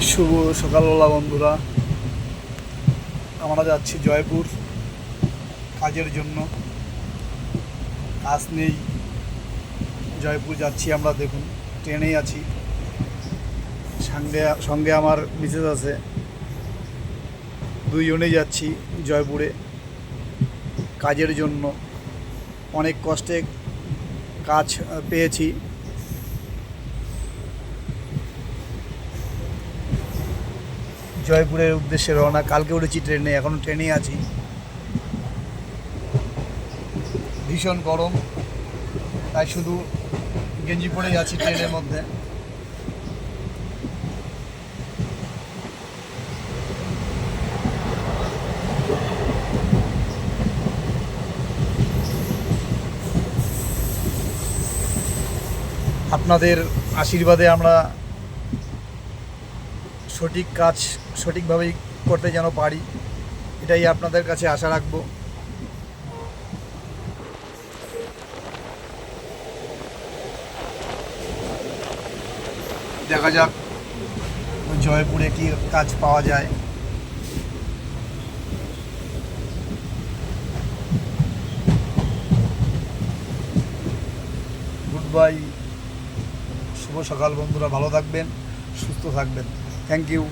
শুভ সকালবেলা বন্ধুরা, আমরা যাচ্ছি জয়পুর কাজের জন্য। কাজ নেই, জয়পুর যাচ্ছি আমরা। দেখুন, ট্রেনেই আছি, সঙ্গে সঙ্গে আমার মিসেস আছে। দুইজনেই যাচ্ছি জয়পুরে কাজের জন্য। অনেক কষ্টে কাজ পেয়েছি। জয়পুরের উদ্দেশ্যে রওনা। কালকে উঠেছি ট্রেনে, এখনও ট্রেনেই আছি। ভীষণ গরম, তাই শুধু গেঞ্জি পরেই আছি ট্রেনের মধ্যে। আপনাদের আশীর্বাদে আমরা সঠিক কাজ সঠিকভাবেই করতে যেন পারি, এটাই আপনাদের কাছে আশা রাখবো। দেখা যাক জয়পুরে কি কাজ পাওয়া যায়। গুড বাই, শুভ সকাল বন্ধুরা। ভালো থাকবেন, সুস্থ থাকবেন। Thank you.